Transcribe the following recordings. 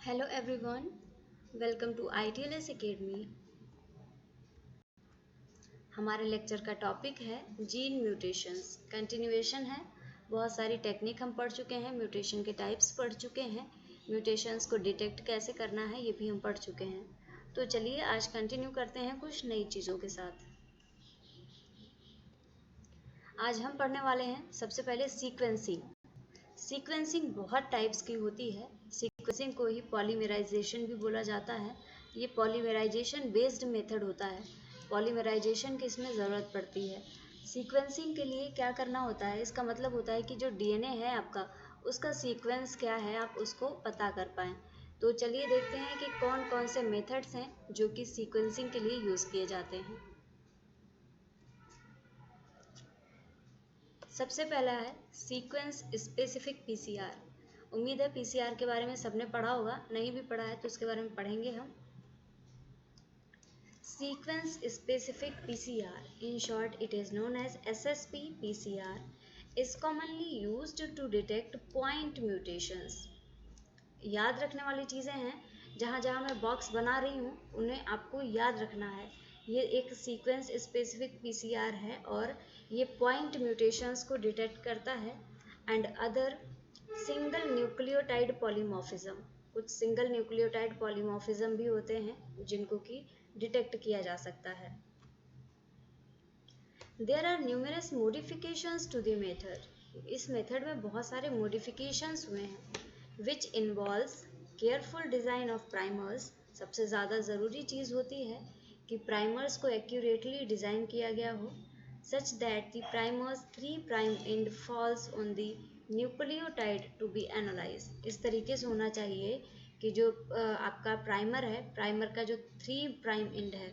Hello everyone, welcome to ITLS Academy। हमारे lecture का topic है जीन म्यूटेशंस। कंटिन्यूएशन है। बहुत सारी टेक्निक हम पढ़ चुके हैं, म्यूटेशन के टाइप्स पढ़ चुके हैं, म्यूटेशंस को डिटेक्ट कैसे करना है ये भी हम पढ़ चुके हैं। तो चलिए आज कंटिन्यू करते हैं कुछ नई चीज़ों के साथ। आज हम पढ़ने वाले हैं सबसे पहले सीक्वेंसिंग। सीक्वेंसिंग बहुत टाइप्स की होती है। सीक्वेंसिंग को ही पॉलीमराइजेशन भी बोला जाता है। ये पॉलीमराइजेशन बेस्ड मेथड होता है। पॉलीमराइजेशन की इसमें ज़रूरत पड़ती है। सीक्वेंसिंग के लिए क्या करना होता है, इसका मतलब होता है कि जो डीएनए है आपका, उसका सीक्वेंस क्या है आप उसको पता कर पाएँ। तो चलिए देखते हैं कि कौन कौन से मेथड्स हैं जो कि सीक्वेंसिंग के लिए यूज़ किए जाते हैं। सबसे पहला है सीक्वेंस स्पेसिफिक पीसीआर। उम्मीद है पीसीआर के बारे में सबने पढ़ा होगा, नहीं भी पढ़ा है तो उसके बारे में पढ़ेंगे हम। Sequence specific PCR, in short it is known as SSP PCR, is commonly used to detect point mutations। याद रखने वाली चीज़ें हैं, जहाँ जहाँ मैं बॉक्स बना रही हूँ उन्हें आपको याद रखना है। ये एक सीक्वेंस स्पेसिफिक पीसीआर है और ये पॉइंट म्यूटेशंस को डिटेक्ट करता है। And other single nucleotide polymorphism, कुछ सिंगल न्यूक्लियोटाइड पॉलीमॉर्फिज्म भी होते हैं जिनको कि डिटेक्ट किया जा सकता है। There are numerous modifications to the method। इस मेथड में बहुत सारे modifications हुए हैं। Which involves careful design of primers। सबसे ज़्यादा ज़रूरी चीज़ होती है कि प्राइमर्स को एक्यूरेटली डिज़ाइन किया गया हो, such that the primers 3' end falls on the nucleotide to be analyzed। इस तरीके से होना चाहिए कि जो आपका प्राइमर है, प्राइमर का जो 3' एंड है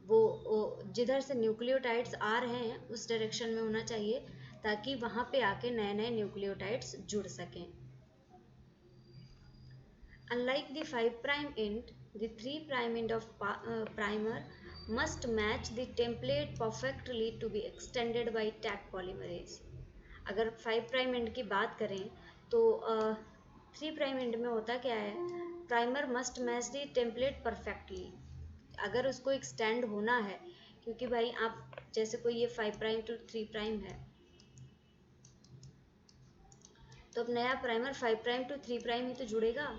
वो जिधर से न्यूक्लियोटाइड्स आ रहे हैं उस डायरेक्शन में होना चाहिए, ताकि वहाँ पे आके नए नए न्यूक्लियोटाइड्स जुड़ सकें। Unlike the 5' end, the 3' end of primer must match the template perfectly to be extended by Taq polymerase। अगर 5' end की बात करें तो 3' end में होता क्या है, primer must match the template perfectly. अगर उसको एक्सटेंड होना है, क्योंकि भाई आप जैसे कोई ये 5' to 3' है, तो अब नया प्राइमर 5' to 3' ही तो जुड़ेगा।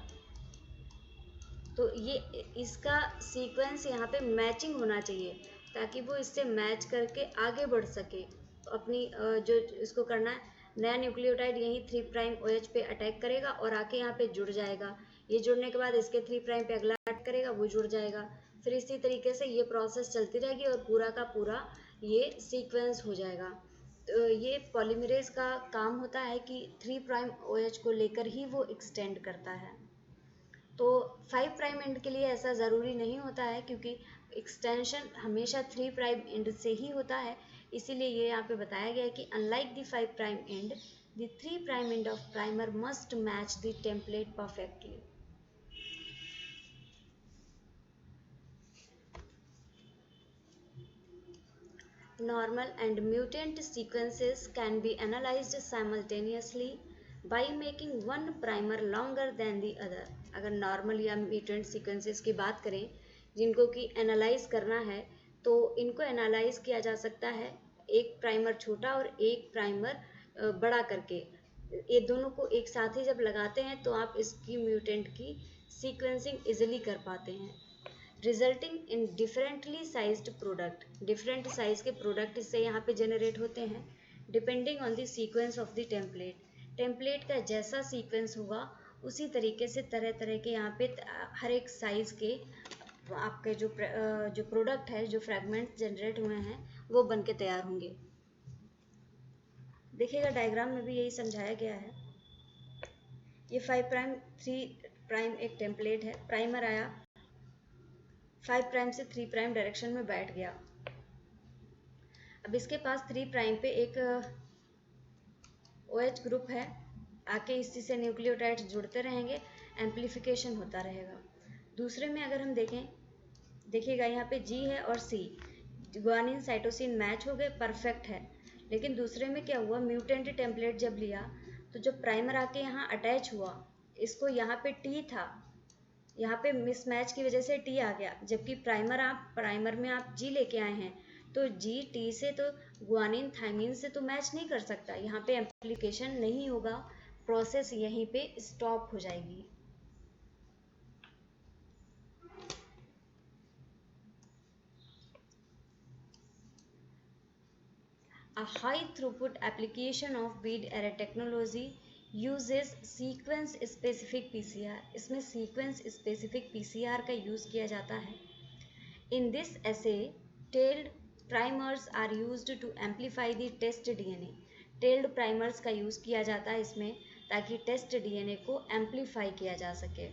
तो ये इसका सीक्वेंस यहाँ पे मैचिंग होना चाहिए ताकि वो इससे मैच करके आगे बढ़ सके। तो अपनी जो इसको करना है, नया न्यूक्लियोटाइड यही 3' OH पे अटैक करेगा और आके यहाँ पे जुड़ जाएगा। ये जुड़ने के बाद इसके 3' पे अगला अटैक करेगा, वो जुड़ जाएगा। फिर इसी तरीके से ये प्रोसेस चलती रहेगी और पूरा का पूरा ये सीक्वेंस हो जाएगा। तो ये पॉलीमरेज का काम होता है कि 3' OH को लेकर ही वो एक्सटेंड करता है। तो 5' एंड के लिए ऐसा ज़रूरी नहीं होता है, क्योंकि एक्सटेंशन हमेशा 3' एंड से ही होता है। इसीलिए ये यहाँ पे बताया गया है कि unlike the 5' and, the 3' end of primer must match the template perfectly. Normal and mutant sequences can be analyzed simultaneously by making one primer longer than the other। अगर नॉर्मल या म्यूटेंट सीक्वेंसेस की बात करें जिनको कि analyse करना है, तो इनको एनालाइज किया जा सकता है एक प्राइमर छोटा और एक प्राइमर बड़ा करके। ये दोनों को एक साथ ही जब लगाते हैं तो आप इसकी म्यूटेंट की सीक्वेंसिंग इजीली कर पाते हैं, resulting in differently sized product. Different size के प्रोडक्ट इससे यहाँ पे जनरेट होते हैं, depending on the sequence of the template. Template का जैसा सीक्वेंस होगा उसी तरीके से तरह तरह के यहाँ पे हर एक साइज के आपके जो प्रोडक्ट है, जो फ्रेगमेंट जनरेट हुए हैं वो बन के तैयार होंगे। देखिएगा डायग्राम में भी यही समझाया गया है। ये 5' 3' एक टेम्पलेट है, प्राइमर आया 5' से 3' डायरेक्शन में बैठ गया। अब इसके पास 3' पे एक OH ग्रुप है, आके इसी से न्यूक्लियोटाइड्स जुड़ते रहेंगे, एम्प्लीफिकेशन होता रहेगा। दूसरे में अगर हम देखें, देखिएगा यहाँ पे G है और C, ग्वानिन साइटोसिन मैच हो गए, परफेक्ट है। लेकिन दूसरे में क्या हुआ, म्यूटेंट टेम्पलेट जब लिया तो जब प्राइमर आके यहाँ अटैच हुआ, इसको यहाँ पे T था यहाँ पे मिसमैच की वजह से टी आ गया, जबकि प्राइमर में आप जी लेके आए हैं, तो जी टी से तो गुआनिन थायमिन से तो मैच नहीं कर सकता, यहाँ पे एम्प्लीकेशन नहीं होगा, प्रोसेस यहीं पे स्टॉप हो जाएगी। A high throughput application of bead array technology uses sequence specific PCR। इसमें sequence specific PCR का यूज किया जाता है। In this assay, tailed primers are used to amplify the test DNA। tailed primers का use किया जाता है इसमें, ताकि टेस्ट DNA को एम्पलीफाई किया जा सके।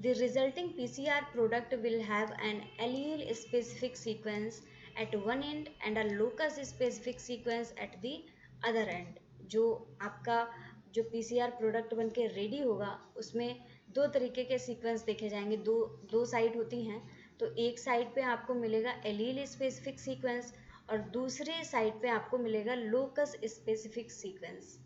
The resulting PCR product will have an allele specific sequence at one end and a locus specific sequence at the other end। जो आपका जो PCR प्रोडक्ट बन के रेडी होगा उसमें दो तरीके के सीक्वेंस देखे जाएंगे, दो साइड होती हैं, तो एक साइड पे आपको मिलेगा एलील स्पेसिफिक सीक्वेंस और दूसरे साइड पे आपको मिलेगा locus specific sequence.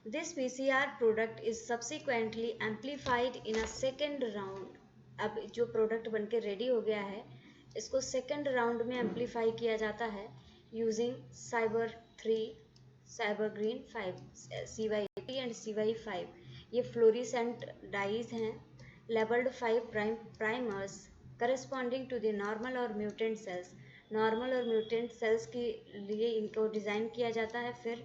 This PCR product is subsequently amplified in a second round। अब जो प्रोडक्ट बनके रेडी हो गया है, इसको सेकेंड राउंड में एम्पलीफाई किया जाता है using साइबर-3, cyber-green 5, CY80 and CY5। ये फ्लोरिसेंट डाइज हैं, labelled 5' primers corresponding to the normal और म्यूटेंट सेल्स। नॉर्मल और म्यूटेंट सेल्स के लिए इनको डिज़ाइन किया जाता है। फिर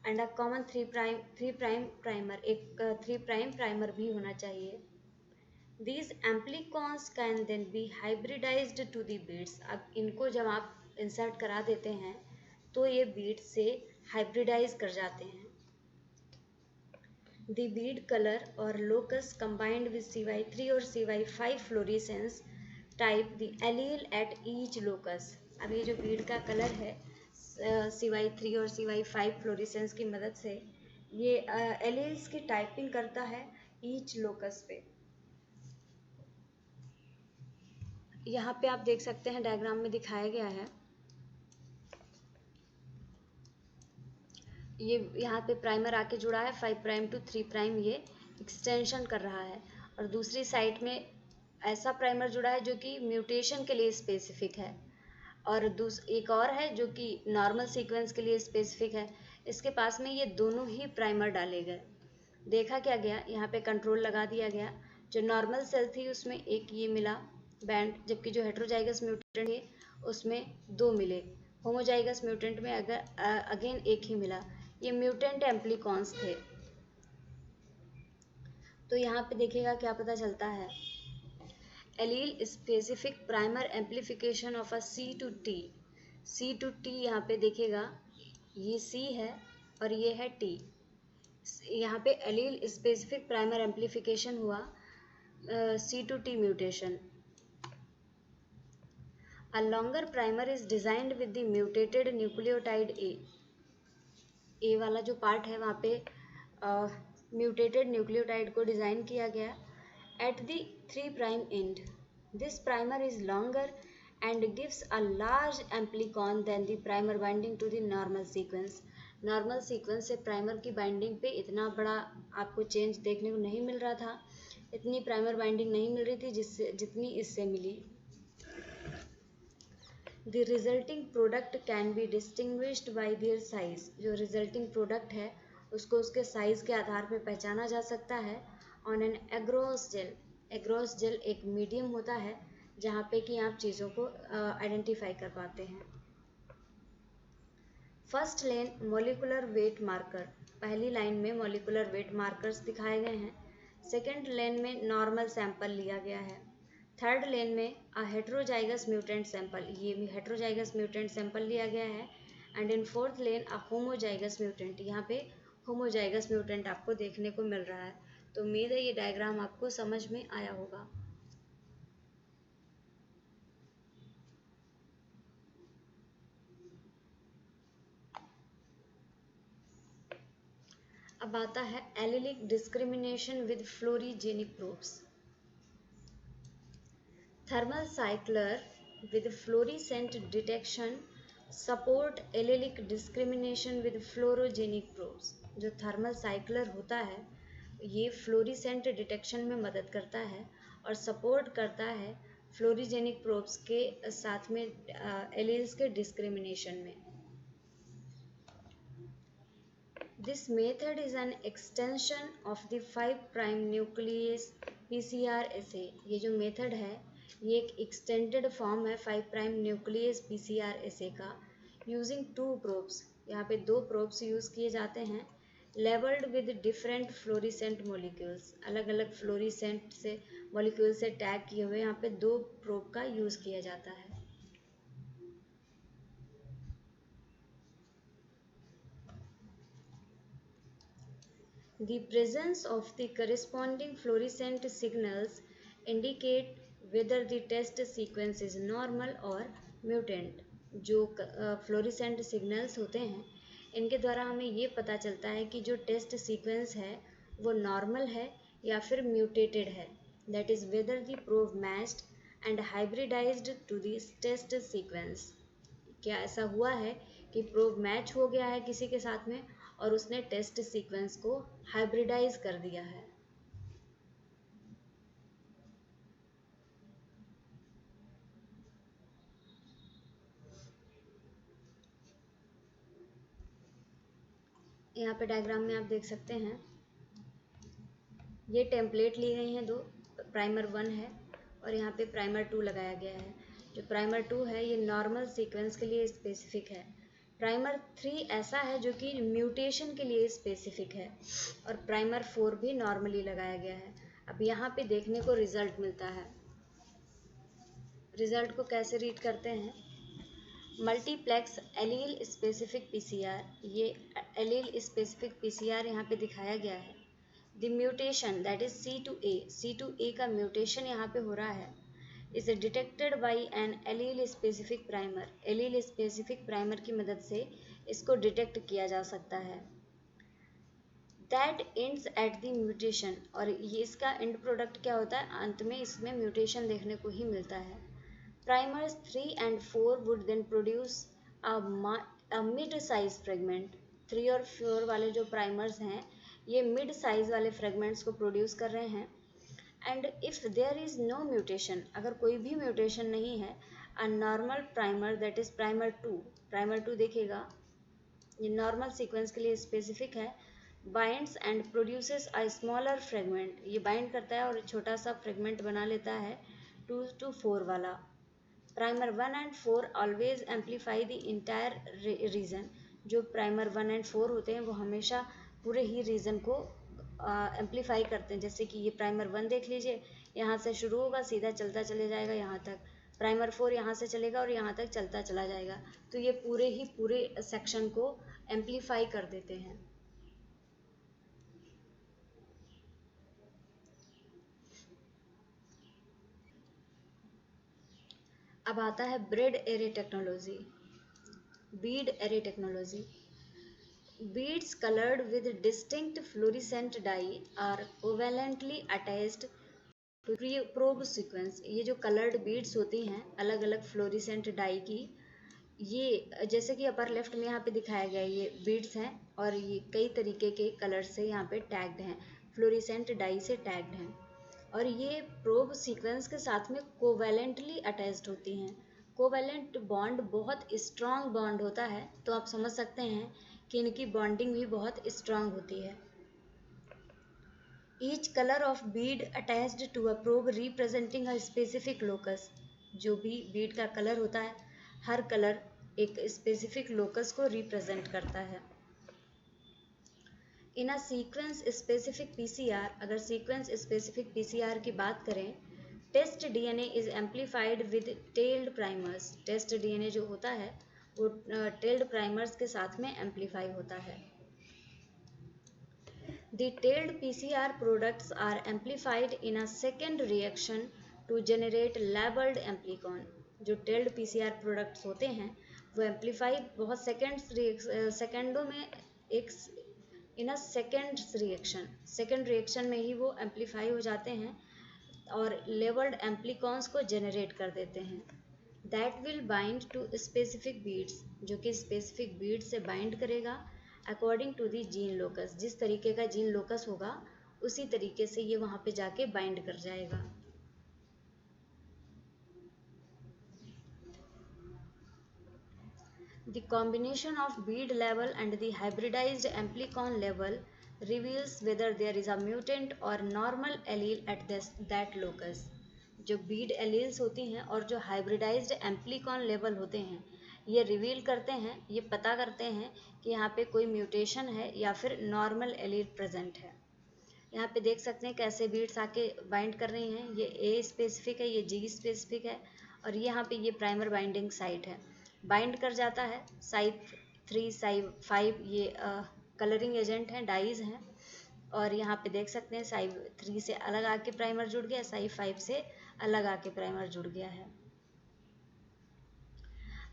एंड अ कॉमन 3' प्राइमर, एक 3' प्राइमर भी होना चाहिए। These amplicons can then be hybridized to the beads। अब इनको जब आप इंसर्ट करा देते हैं तो ये बीड से हाइब्रिडाइज कर जाते हैं। The bead color और locus combined with CY3 और CY5 fluorescence type the allele at each locus। अब ये जो बीड का कलर है CY3 और CY5 फ्लोरिसेंस की मदद से ये एलील्स की टाइपिंग करता है ईच लोकस पे। यहाँ पे आप देख सकते हैं डायग्राम में दिखाया गया है, ये यहाँ पे प्राइमर आके जुड़ा है 5' to 3', ये एक्सटेंशन कर रहा है, और दूसरी साइड में ऐसा प्राइमर जुड़ा है जो कि म्यूटेशन के लिए स्पेसिफिक है, और एक और है जो कि नॉर्मल सीक्वेंस के लिए स्पेसिफिक है। इसके पास में ये दोनों ही प्राइमर डाले गए। देखा क्या गया, यहाँ पे कंट्रोल लगा दिया गया। जो नॉर्मल सेल थी उसमें एक ये मिला बैंड, जबकि जो हेट्रोजाइगस म्यूटेंट है उसमें दो मिले। होमोजाइगस म्यूटेंट में अगर अगेन एक ही मिला। ये म्यूटेंट एम्प्लीकॉन्स थे। तो यहाँ पे देखिएगा क्या पता चलता है, allele specific primer amplification of a C to T। C to T यहाँ पे देखिएगा, ये C है और ये है T। यहाँ पे एलील स्पेसिफिक प्राइमर एम्प्लीफिकेशन हुआ C to T mutation. A longer primer is designed with the mutated nucleotide A। ए वाला जो पार्ट है वहाँ पे म्यूटेटेड न्यूक्लियोटाइड को डिज़ाइन किया गया at the 3' end. This primer is longer and gives a large amplicon then the primer binding to the normal sequence. Normal sequence से primer की बाइंडिंग पे इतना बड़ा आपको चेंज देखने को नहीं मिल रहा था, इतनी प्राइमर बाइंडिंग नहीं मिल रही थी जितनी इससे मिली। The resulting product can be distinguished by their size। जो रिजल्टिंग प्रोडक्ट है उसको उसके साइज के आधार पर पहचाना जा सकता है। On an agarose gel, agarose gel एक मीडियम होता है जहाँ पे कि आप चीज़ों को आइडेंटिफाई कर पाते हैं। फर्स्ट लेन मॉलिकुलर वेट मार्कर, पहली लाइन में मॉलिकुलर वेट मार्कर्स दिखाए गए हैं। सेकेंड लेन में नॉर्मल सैंपल लिया गया है। थर्ड लेन में अ हेट्रोजाइगस म्यूटेंट सैंपल, ये भी हेट्रोजाइगस म्यूटेंट सैंपल लिया गया है। And in fourth lane a homozygous mutant, यहाँ पे होमोजाइगस म्यूटेंट आपको देखने को मिल रहा है। तो उम्मीद है ये डायग्राम आपको समझ में आया होगा। अब आता है allelic discrimination with fluorogenic probes. Thermal cycler with fluorescent detection support allelic discrimination with fluorogenic probes. जो थर्मल साइक्लर होता है ये फ्लोरिसेंट डिटेक्शन में मदद करता है और सपोर्ट करता है फ्लोरोजेनिक प्रोब्स के साथ में एलील्स के डिस्क्रिमिनेशन में। This method is an extension of the 5' nuclease PCR assay। ये जो मेथड है ये एक एक्सटेंडेड फॉर्म है 5' न्यूक्लियस PCR assay का यूजिंग 2 प्रोब्स। यहाँ पे 2 प्रोब्स यूज किए जाते हैं labelled with different fluorescent molecules. अलग अलग फ्लोरिसेंट से मॉलिक्यूल से टैग किए हुए यहाँ पे 2 प्रोब का यूज किया जाता है। The presence of the corresponding fluorescent signals indicate whether the test sequence is normal or mutant। जो फ्लोरिसेंट सिग्नल्स होते हैं इनके द्वारा हमें ये पता चलता है कि जो टेस्ट सीक्वेंस है वो नॉर्मल है या फिर म्यूटेटेड है। That is whether the probe matched and hybridised to the test sequence. क्या ऐसा हुआ है कि प्रोब मैच हो गया है किसी के साथ में और उसने टेस्ट सीक्वेंस को हाइब्रिडाइज कर दिया है। यहाँ पे डायग्राम में आप देख सकते हैं ये टेम्पलेट ली गई हैं 2। प्राइमर 1 है और यहाँ पे प्राइमर 2 लगाया गया है। जो प्राइमर 2 है ये नॉर्मल सीक्वेंस के लिए स्पेसिफिक है। प्राइमर 3 ऐसा है जो कि म्यूटेशन के लिए स्पेसिफिक है और प्राइमर 4 भी नॉर्मली लगाया गया है। अब यहाँ पे देखने को रिजल्ट मिलता है। रिजल्ट को कैसे रीड करते हैं? Multiplex allele specific PCR. ये एलील स्पेसिफिक पीसीआर यहाँ पे दिखाया गया है। The mutation that is C2A का म्यूटेशन यहाँ पे हो रहा है is detected by an allele specific primer. Allele specific primer की मदद से इसको डिटेक्ट किया जा सकता है। That ends at the mutation. और ये इसका एंड प्रोडक्ट क्या होता है? अंत में इसमें म्यूटेशन देखने को ही मिलता है। Primers 3 and 4 would then produce a mid size fragment। 3 और 4 वाले जो प्राइमर्स हैं ये मिड साइज वाले फ्रेगमेंट्स को प्रोड्यूस कर रहे हैं। And if there is no mutation, अगर कोई भी म्यूटेशन नहीं है, a normal primer that is primer 2 देखेगा, ये नॉर्मल सीक्वेंस के लिए स्पेसिफिक है। Binds and produces a smaller fragment. ये बाइंड करता है और छोटा सा फ्रेगमेंट बना लेता है 2 to 4 वाला। Primer 1 and 4 always amplify the entire region. जो प्राइमर 1 and 4 होते हैं वो हमेशा पूरे ही रीजन को एम्पलीफाई करते हैं। जैसे कि ये प्राइमर 1 देख लीजिए, यहाँ से शुरू होगा सीधा चलता चले जाएगा यहाँ तक। प्राइमर 4 यहाँ से चलेगा और यहाँ तक चलता चला जाएगा। तो ये पूरे सेक्शन को एम्पलीफाई कर देते हैं। अब आता है Beed array technology. Beads colored with distinct fluorescent dye are covalently attached to probe sequence। ये जो colored beads होती हैं अलग अलग fluorescent dye की, ये जैसे कि अपर लेफ्ट में यहाँ पे दिखाया गया ये beads हैं और ये कई तरीके के कलर से यहाँ पे टैग्ड हैं, fluorescent dye से टैग्ड हैं और ये प्रोब सीक्वेंस के साथ में कोवैलेंटली अटैच्ड होती हैं। कोवैलेंट बॉन्ड बहुत स्ट्रॉन्ग बॉन्ड होता है, तो आप समझ सकते हैं कि इनकी बॉन्डिंग भी बहुत स्ट्रॉन्ग होती है। Each colour of bead attached to a probe representing a specific locus. जो भी बीड का कलर होता है हर कलर एक स्पेसिफिक लोकस को रिप्रेजेंट करता है। In a sequence specific PCR, अगर सीक्वेंस स्पेसिफिक पीसीआर की बात करें, test DNA is amplified with tailed primers. Test DNA जो होता है वो टेल्ड प्राइमर्स के साथ में एम्पलीफाई होता है। The tailed PCR products are amplified in a second reaction to generate labelled amplicon. जो टेल्ड पीसीआर प्रोडक्ट्स होते हैं वो एम्पलीफाई बहुत सेकेंडों में एक इन अ सेकेंड रिएक्शन में ही वो एम्पलीफाई हो जाते हैं और लेबल्ड एम्प्लीकॉन्स को जेनरेट कर देते हैं। That will bind to specific beads, जो कि स्पेसिफिक बीट से बाइंड करेगा according to the gene locus. जिस तरीके का जीन लोकस होगा उसी तरीके से ये वहाँ पे जाके बाइंड कर जाएगा। The combination of bead level and the hybridized amplicon level reveals whether there is a mutant or normal allele at that locus। जो bead alleles होती हैं और जो hybridized amplicon level होते हैं ये रिवील करते हैं, ये पता करते हैं कि यहाँ पे कोई म्यूटेशन है या फिर नॉर्मल एलील प्रेजेंट है। यहाँ पे देख सकते हैं कैसे बीट्स आके बाइंड कर रही हैं। ये ए स्पेसिफिक है, ये जी स्पेसिफिक है और यहाँ पे ये प्राइमर बाइंडिंग साइट है। बाइंड कर जाता है। साइड 3 साइड 5 ये कलरिंग एजेंट हैं, डाइज हैं और यहाँ पे देख सकते हैं साइड 3 से अलग आके प्राइमर जुड़ गया, साइड 5 से अलग आके प्राइमर जुड़ गया है।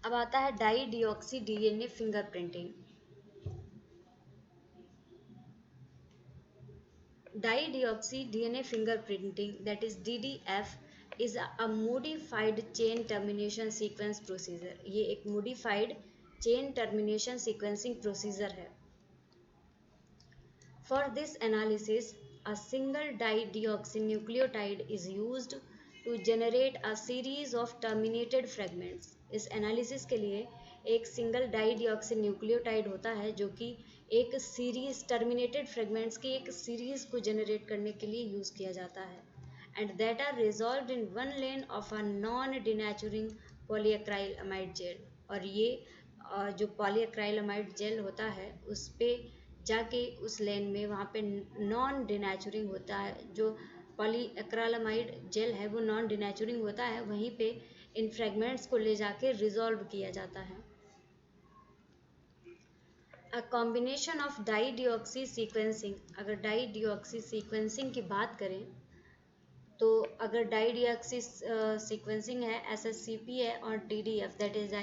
अब आता है dideoxy DNA fingerprinting. Dideoxy DNA fingerprinting, that is DDF, is a modified chain termination sequence procedure। ये एक modified chain termination sequencing procedure है। For this analysis, a single dideoxynucleotide is used to generate a series of terminated fragments। इस analysis के लिए एक single डाइडिऑक्सीन्यूक्लियोटाइड होता है जो कि एक सीरीज टर्मिनेटेड फ्रेगमेंट्स की एक सीरीज को जनरेट करने के लिए यूज किया जाता है and that are resolved in one lane of a non denaturing polyacrylamide gel. और ये जो पॉलीएक्राइलमाइड जेल होता है उस पे जाके उस लेन में वहाँ पे नॉन डिनेचुरिंग होता है, जो पॉलीएक्राइलमाइड जेल है वो नॉन डिनेचुरिंग होता है, वहीं पे इन फ्रेगमेंट्स को ले जाके रिजॉल्व किया जाता है। A combination of dideoxy sequencing, अगर डाई डीऑक्सी सीक्वेंसिंग की बात करें तो अगर डाई डीऑक्सी सीक्वेंसिंग है SSCP है और DDF that is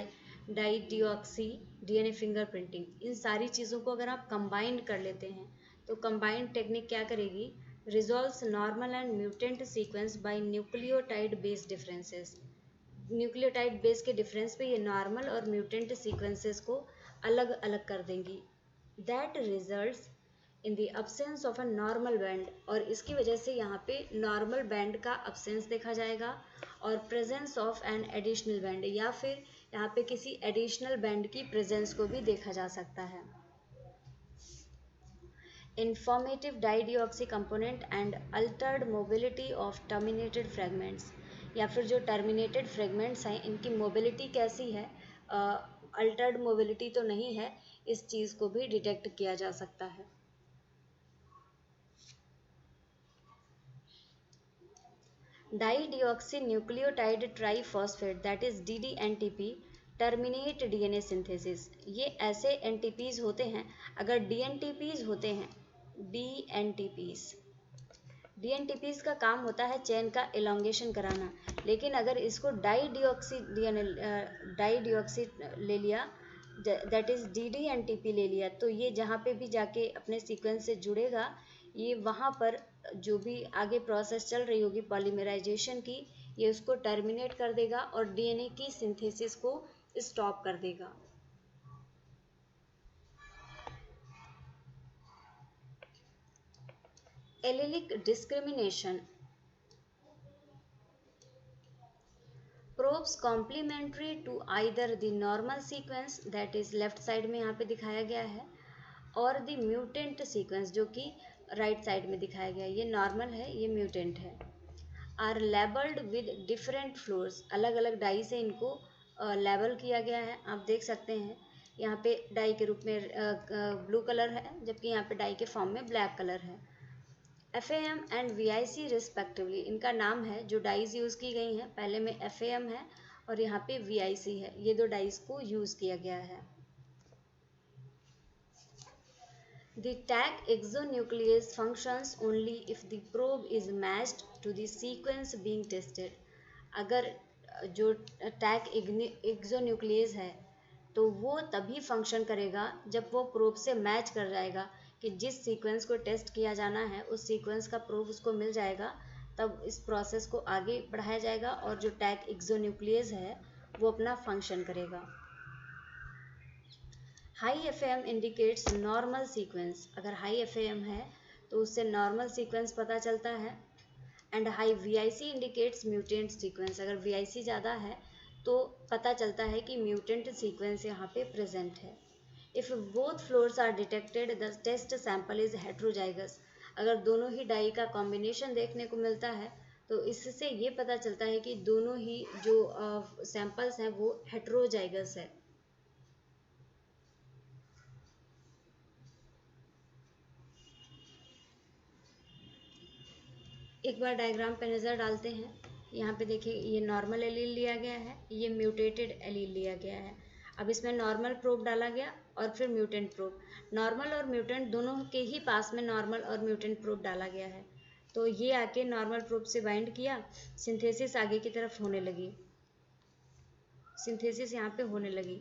dideoxy DNA fingerprinting, इन सारी चीज़ों को अगर आप कंबाइन कर लेते हैं तो कंबाइंड टेक्निक क्या करेगी, resolves normal and mutant sequence by nucleotide base differences. Nucleotide base के डिफरेंस पे ये नॉर्मल और म्यूटेंट सीक्वेंसेस को अलग अलग कर देंगी। That results in the absence of a normal band, और इसकी वजह से यहाँ पे नॉर्मल बैंड का अब्सेंस देखा जाएगा और presence of an additional band, या फिर यहाँ पे किसी एडिशनल बैंड की प्रेजेंस को भी देखा जा सकता है। Informative dideoxy component and altered mobility of terminated fragments, या फिर जो टर्मिनेटेड फ्रेगमेंट्स हैं इनकी मोबिलिटी कैसी है, अल्टर्ड मोबिलिटी तो नहीं है, इस चीज़ को भी डिटेक्ट किया जा सकता है। Dideoxy nucleotide triphosphate that is DDNTP terminate DNA synthesis. ये ऐसे NTPs होते हैं, अगर DNTPs होते हैं DNTPs का काम होता है चेन का एलोंगेशन कराना, लेकिन अगर इसको डाइडिऑक्सी ले लिया दैट इज DDNTP ले लिया तो ये जहाँ पे भी जाके अपने सीक्वेंस से जुड़ेगा, ये वहाँ पर जो भी आगे प्रोसेस चल रही होगी पॉलीमराइजेशन की, ये उसको टर्मिनेट कर देगा और DNA की सिंथेसिस को स्टॉप कर देगा। Allelic discrimination, probes complementary to either the normal sequence that is left side में यहाँ पे दिखाया गया है और द म्यूटेंट सीक्वेंस जो कि राइट साइड में दिखाया गया है, ये नॉर्मल है ये म्यूटेंट है, are labelled with different fluors, अलग अलग डाई से इनको लेबल किया गया है। आप देख सकते हैं यहाँ पे डाई के रूप में ब्लू कलर है, जबकि यहाँ पे डाई के फॉर्म में ब्लैक कलर है। FAM एंड VIC रिस्पेक्टिवली इनका नाम है, जो डाइज यूज़ की गई हैं पहले में FAM है और यहाँ पे VIC है, ये दो डाइज को यूज़ किया गया है। The tag exonuclease functions only if the probe is matched to the sequence being tested। अगर जो टैग एक्सोन्यूक्लियस है तो वो तभी फंक्शन करेगा जब वो प्रोब से मैच कर जाएगा कि जिस सीक्वेंस को टेस्ट किया जाना है उस सीक्वेंस का प्रोब उसको मिल जाएगा, तब इस प्रोसेस को आगे बढ़ाया जाएगा और जो टैग एक्सोन्यूक्लियस है वो अपना फंक्शन करेगा। High FM indicates normal sequence, अगर हाई एफएम है तो उससे नॉर्मल सीक्वेंस पता चलता है। And high VIC indicates mutant sequence, अगर वीआईसी ज़्यादा है तो पता चलता है कि म्यूटेंट सीक्वेंस यहाँ पे प्रेजेंट है। If both fluors are detected the test sample is heterozygous, अगर दोनों ही डाई का कॉम्बिनेशन देखने को मिलता है तो इससे ये पता चलता है कि दोनों ही जो सैंपल्स हैं वो हेट्रोजाइगस है। एक बार डायग्राम पे नज़र डालते हैं। यहाँ पे देखिए ये नॉर्मल एलील लिया गया है, ये म्यूटेटेड एलील लिया गया है। अब इसमें नॉर्मल प्रोब डाला गया और फिर म्यूटेंट प्रोब। नॉर्मल और म्यूटेंट दोनों के ही पास में नॉर्मल और म्यूटेंट प्रोब डाला गया है। तो ये आके नॉर्मल प्रोब से बाइंड किया, सिंथेसिस आगे की तरफ होने लगी, सिंथेसिस यहाँ पे होने लगी।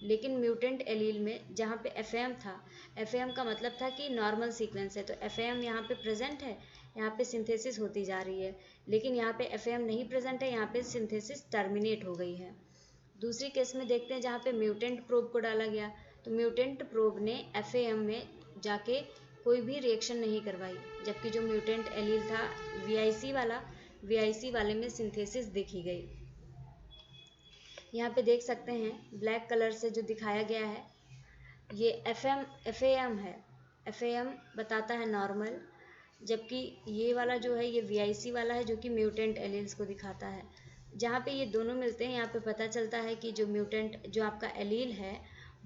लेकिन म्यूटेंट एलील में जहाँ पे एफएम था, एफएम का मतलब था कि नॉर्मल सीक्वेंस है, तो एफएम यहाँ पे प्रेजेंट है, यहाँ पे सिंथेसिस होती जा रही है। लेकिन यहाँ पे एफएम नहीं प्रेजेंट है, यहाँ पे सिंथेसिस टर्मिनेट हो गई है। दूसरी केस में देखते हैं जहाँ पे म्यूटेंट प्रोब को डाला गया, तो म्यूटेंट प्रोब ने एफएम में जाके कोई भी रिएक्शन नहीं करवाई, जबकि जो म्यूटेंट एलील था वीआईसी वाला, वीआईसी वाले में सिंथेसिस देखी गई। यहाँ पे देख सकते हैं ब्लैक कलर से जो दिखाया गया है ये एफएम है, एफएम बताता है नॉर्मल, जबकि ये वाला जो है ये वीआईसी वाला है जो कि म्यूटेंट एलील्स को दिखाता है। जहाँ पे ये दोनों मिलते हैं यहाँ पे पता चलता है कि जो म्यूटेंट जो आपका एलील है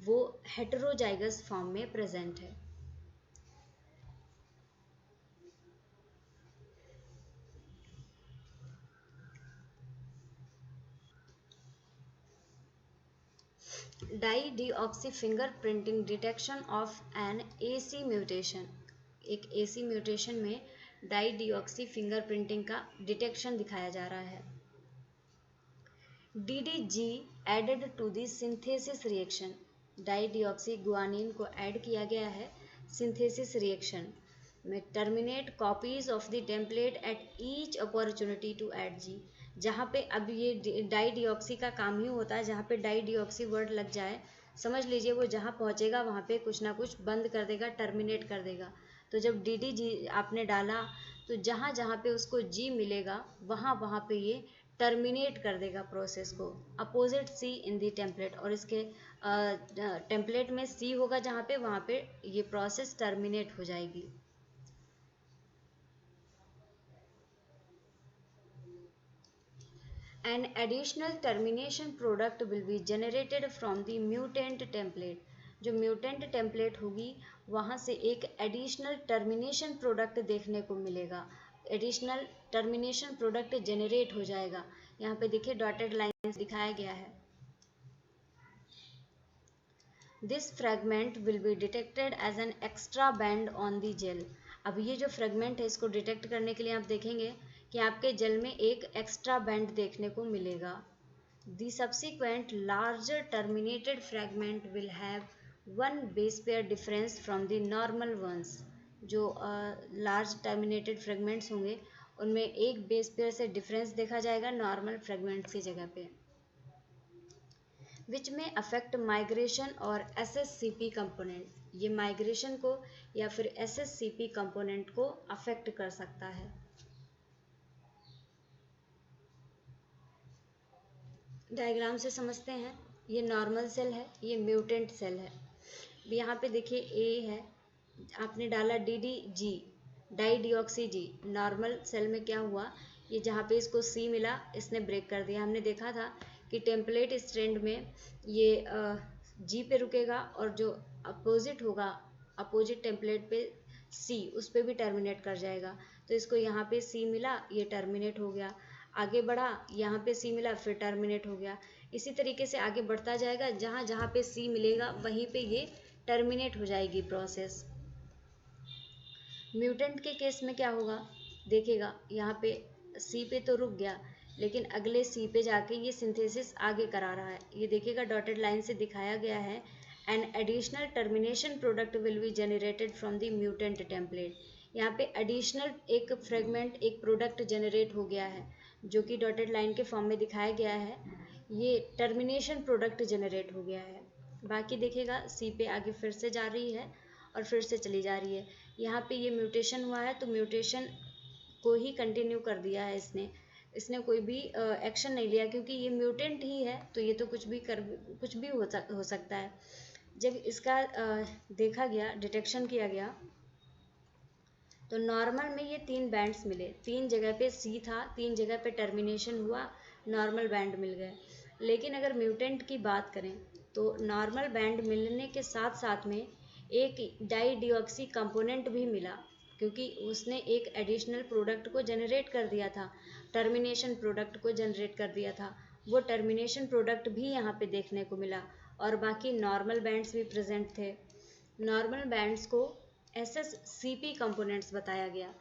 वो हेटेरोजाइगस फॉर्म में प्रेजेंट है। Dideoxy fingerprinting detection of an AC mutation, एक एसी म्यूटेशन में डाई डीऑक्सी फिंगरप्रिंटिंग का डिटेक्शन दिखाया जा रहा है। DDG added to the synthesis reaction, dideoxy guanine को ऐड किया गया है सिंथेसिस रिएक्शन में। Terminate copies of the template at each opportunity to add G, जहाँ पे अब ये डाई डीऑक्सी का काम ही होता है, जहाँ पे डाई डीऑक्सी वर्ड लग जाए समझ लीजिए वो जहाँ पहुँचेगा वहाँ पे कुछ ना कुछ बंद कर देगा, टर्मिनेट कर देगा। तो जब DDG आपने डाला तो जहाँ जहाँ पे उसको जी मिलेगा वहाँ वहाँ पे ये टर्मिनेट कर देगा प्रोसेस को, अपोजिट सी इन दी टेम्पलेट, और इसके टेम्पलेट में सी होगा जहाँ पे वहाँ पे ये प्रोसेस टर्मिनेट हो जाएगी। An additional termination product will be generated from the mutant template, जो म्यूटेंट टेम्पलेट होगी वहाँ से एक एडिशनल टर्मिनेशन प्रोडक्ट देखने को मिलेगा, एडिशनल टर्मिनेशन प्रोडक्ट जेनरेट हो जाएगा। यहाँ पे देखिए डॉटेड लाइन्स दिखाया गया है। This fragment will be detected as an extra band on the gel, अब ये जो फ्रेगमेंट है इसको डिटेक्ट करने के लिए आप देखेंगे कि आपके जेल में एक एक्स्ट्रा बैंड देखने को मिलेगा। The subsequent larger terminated fragment will have one base pair difference from the normal ones, जो लार्ज टर्मिनेटेड फ्रेगमेंट्स होंगे उनमें एक बेस पेयर से डिफरेंस देखा जाएगा नॉर्मल फ्रेगमेंट्स की जगह पे, विच में अफेक्ट माइग्रेशन और SSCP कंपोनेंट, ये माइग्रेशन को या फिर SSCP कंपोनेंट को अफेक्ट कर सकता है। डायग्राम से समझते हैं, ये नॉर्मल सेल है, ये म्यूटेंट सेल है। यहाँ पे देखिए ए है, आपने डाला DDG डाई डीऑक्सी जी, नॉर्मल सेल में क्या हुआ, ये जहाँ पे इसको C मिला इसने ब्रेक कर दिया। हमने देखा था कि टेम्पलेट स्ट्रैंड में ये G पे रुकेगा और जो अपोजिट होगा अपोजिट टेम्पलेट पे C उस पर भी टर्मिनेट कर जाएगा। तो इसको यहाँ पे C मिला, ये टर्मिनेट हो गया, आगे बढ़ा यहाँ पे C मिला फिर टर्मिनेट हो गया। इसी तरीके से आगे बढ़ता जाएगा, जहाँ जहाँ पे C मिलेगा वहीं पे ये टर्मिनेट हो जाएगी प्रोसेस। म्यूटेंट के केस में क्या होगा, देखिएगा यहाँ पे C पे तो रुक गया लेकिन अगले C पे जाके ये सिंथेसिस आगे करा रहा है। ये देखिएगा डॉटेड लाइन से दिखाया गया है, an additional termination product will be generated from the mutant template. यहाँ पे एडिशनल एक फ्रेगमेंट एक प्रोडक्ट जनरेट हो गया है जो कि डॉटेड लाइन के फॉर्म में दिखाया गया है। ये टर्मिनेशन प्रोडक्ट जनरेट हो गया है। बाकी देखिएगा सी पे आगे फिर से जा रही है और फिर से चली जा रही है। यहाँ पे ये म्यूटेशन हुआ है तो म्यूटेशन को ही कंटिन्यू कर दिया है इसने। इसने कोई भी एक्शन नहीं लिया क्योंकि ये म्यूटेंट ही है, तो ये तो कुछ भी हो सकता है। जब इसका देखा गया, डिटेक्शन किया गया, तो नॉर्मल में ये 3 बैंड्स मिले। 3 जगह पे सी था, 3 जगह पे टर्मिनेशन हुआ, नॉर्मल बैंड मिल गए। लेकिन अगर म्यूटेंट की बात करें तो नॉर्मल बैंड मिलने के साथ साथ में एक डाई डिऑक्सी कंपोनेंट भी मिला, क्योंकि उसने एक एडिशनल प्रोडक्ट को जनरेट कर दिया था, टर्मिनेशन प्रोडक्ट को जनरेट कर दिया था। वो टर्मिनेशन प्रोडक्ट भी यहाँ पे देखने को मिला और बाकी नॉर्मल बैंड्स भी प्रेजेंट थे। नॉर्मल बैंड्स को SSCP कंपोनेंट्स बताया गया।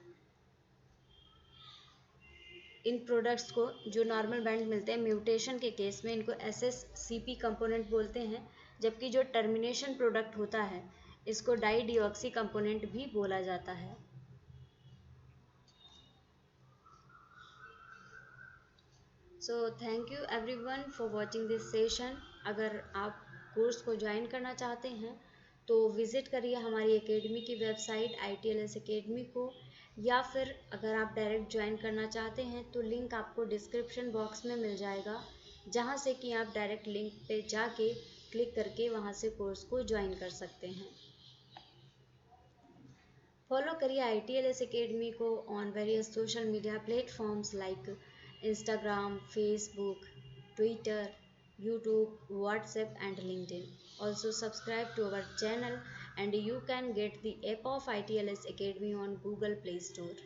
इन प्रोडक्ट्स को जो नॉर्मल बैंड मिलते हैं म्यूटेशन के केस में इनको SSCP कंपोनेंट बोलते हैं, जबकि जो टर्मिनेशन प्रोडक्ट होता है इसको डाई डिऑक्सी कंपोनेंट भी बोला जाता है। So thank you everyone for watching this session. अगर आप कोर्स को ज्वाइन करना चाहते हैं तो विज़िट करिए हमारी एकेडमी की वेबसाइट ITLS एकेडमी को, या फिर अगर आप डायरेक्ट ज्वाइन करना चाहते हैं तो लिंक आपको डिस्क्रिप्शन बॉक्स में मिल जाएगा, जहां से कि आप डायरेक्ट लिंक पे जाके क्लिक करके वहां से कोर्स को ज्वाइन कर सकते हैं। फॉलो करिए ITLS एकेडमी को on various social media platforms like Instagram, Facebook, Twitter, YouTube, WhatsApp and LinkedIn. Also subscribe to our channel and you can get the app of ITLS Academy on Google Play Store.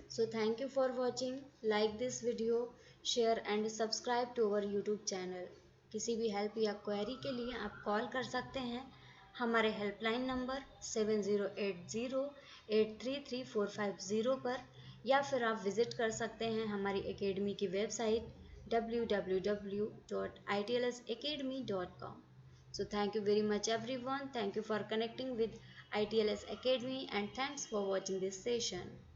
So thank you for watching. Like this video, share and subscribe to our YouTube channel. किसी भी help या query के लिए आप call कर सकते हैं हमारे हेल्पलाइन नंबर 7080833450 पर, या फिर आप विज़िट कर सकते हैं हमारी एकेडमी की website www.itlsacademy.com. So thank you very much everyone. Thank you for connecting with ITLS Academy and thanks for watching this session.